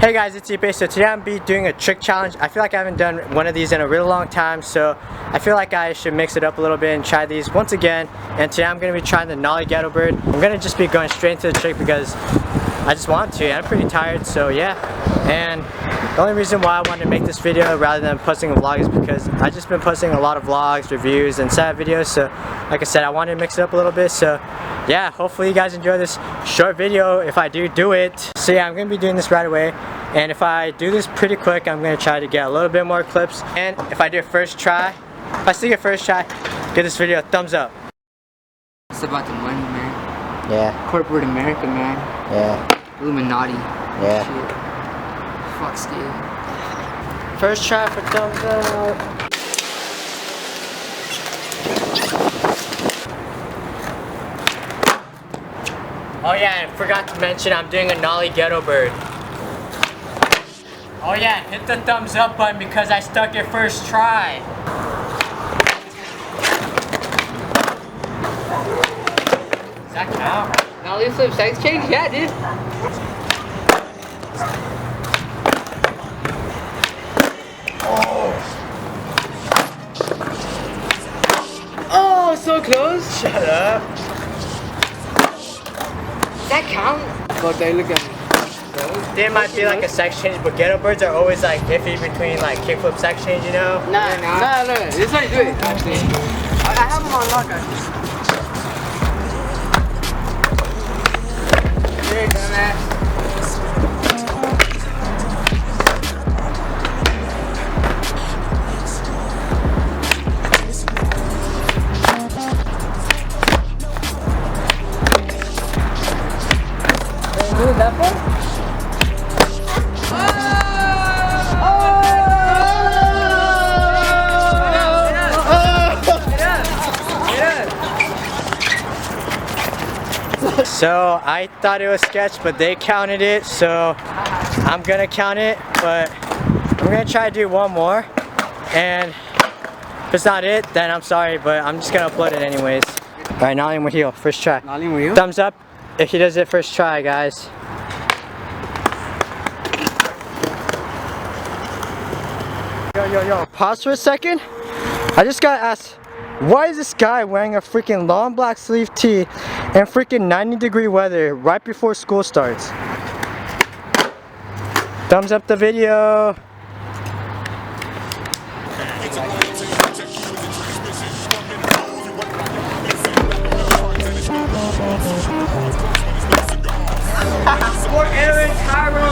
Hey guys, it's Ipe. So today I'm be doing a trick challenge. I feel like I haven't done one of these in a really long time, so I feel like I should mix it up a little bit and try these once again. And today I'm going to be trying the Nollie Ghetto bird. I'm going to just be going straight into the trick because I just want to. I'm pretty tired, so yeah. And the only reason why I wanted to make this video rather than posting a vlog is because I've just been posting a lot of vlogs, reviews, and sad videos. So like I said, I wanted to mix it up a little bit. So yeah, hopefully you guys enjoy this short video if I do it. So yeah, I'm going to be doing this right away. And if I do this pretty quick, I'm going to try to get a little bit more clips. And if I do it first try, if I still get first try, give this video a thumbs up. It's about the money, man. Yeah. Corporate America, man. Yeah. Illuminati. Yeah. Shit. Fuck Steve. First try for thumbs up. Oh yeah, I forgot to mention I'm doing a Nollie Ghetto bird. Oh yeah, hit the thumbs up button because I stuck it first try. Does that count? Nollie flip sex change? Yeah, dude. Oh, so close. Shut up. Does that count? God, they look at me. There might be like a sex change, but ghetto birds are always like iffy between like kickflip sex change, you know? Nah. This is how you do it, actually. I have them on lock, actually. There you go, man. Move that one? So I thought it was sketch, but they counted it, so I'm gonna count it, but I'm gonna try to do one more, and if it's not it, then I'm sorry, but I'm just gonna upload it anyways. Alright, Nollie Mujio, first try. Nollie Mujio? Thumbs up if he does it first try, guys. Yo, pause for a second. I just got asked, why is this guy wearing a freaking long black sleeve tee in freaking 90-degree weather right before school starts? Thumbs up the video. For Aaron Kyro.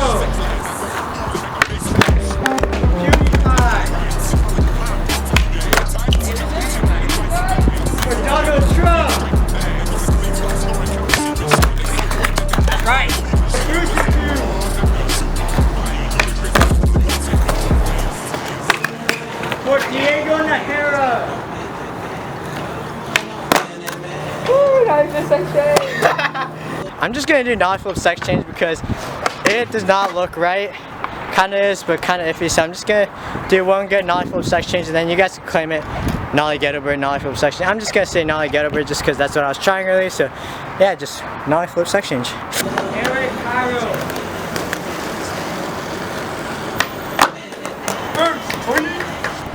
I'm just gonna do Nollie flip sex change because it does not look right. Kinda is, but kinda iffy. So I'm just gonna do one good Nollie flip sex change, and then you guys can claim it. Nollie Ghetto bird, Nollie flip sex change. I'm just gonna say Nollie Ghetto bird just because that's what I was trying earlier. So yeah, just Nollie flip sex change. Kyro.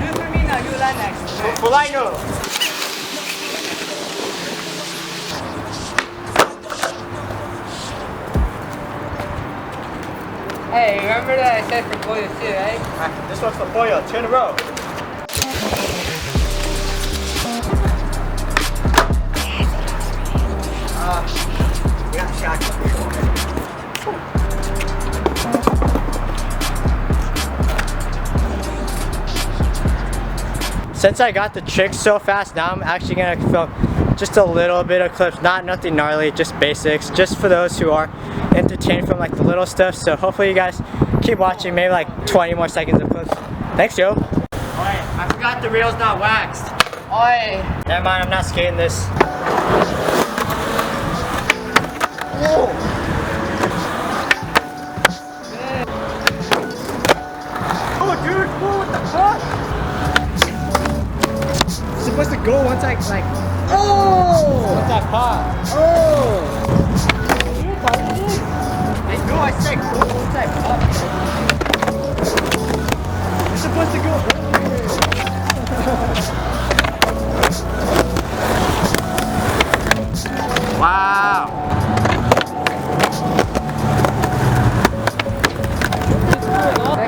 Do for me now, you land next. Fulano. Hey, remember that I said for Pollo too, right? This one's for Pollo, 2 in a row. We got shot. Since I got the trick so fast, now I'm actually gonna film just a little bit of clips, nothing gnarly, just basics, just for those who are entertained from like the little stuff. So hopefully you guys keep watching, maybe like 20 more seconds of clips. Thanks, Joe. Alright, I forgot the rail's not waxed. Oi. Never mind, I'm not skating this. Whoa. Oh, dude, whoa, what the fuck? It's supposed to go once I like. Oh! Once I pop. Oh! I know I said go once I pop. to go. Wow.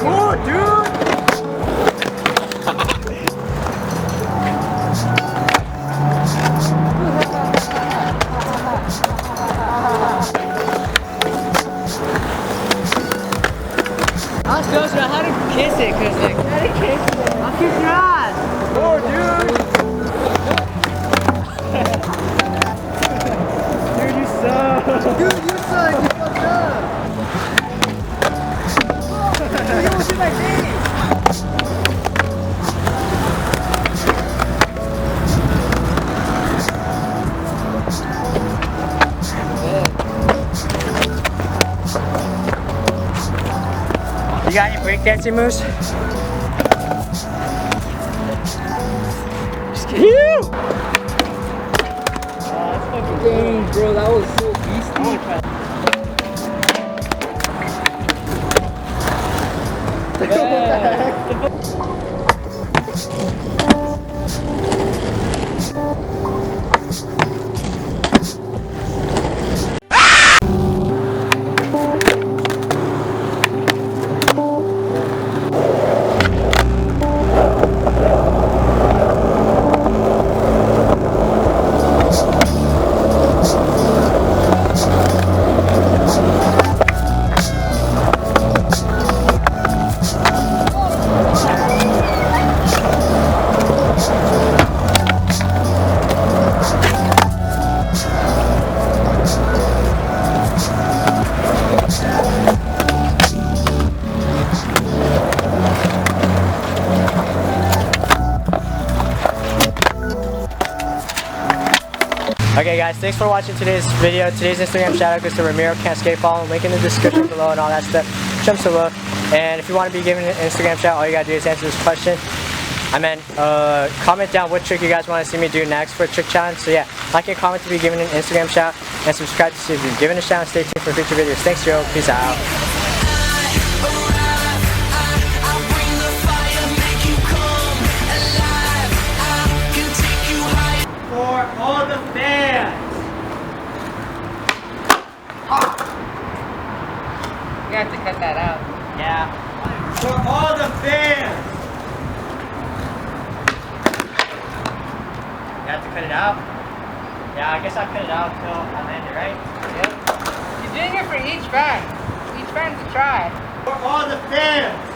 Oh, dude. I was close to how to kiss it, cause like how to kiss it. I'll kiss your ass. Oh, dude. Dude, you suck. Dude, you suck. You fucked up. You almost did my face. You got any breakdancing moves? Just kidding. Dang, bro, that was so beastly. What the heck? Okay guys, thanks for watching today's video. Today's Instagram shout out goes to Ramiro Can't Skate. Follow him, link in the description below and all that stuff. Jump below. And if you want to be given an Instagram shout, all you gotta do is answer this question. Comment down what trick you guys want to see me do next for a trick challenge. So yeah, like and comment to be given an Instagram shout, and subscribe to see if you've given a shout, and stay tuned for future videos. Thanks Joe, peace out. For all the fans! You have to cut that out. Yeah. For all the fans! You have to cut it out? Yeah, I guess I'll cut it out until I land it, right? Yep. You're doing it for each band. Each band's a try. For all the fans!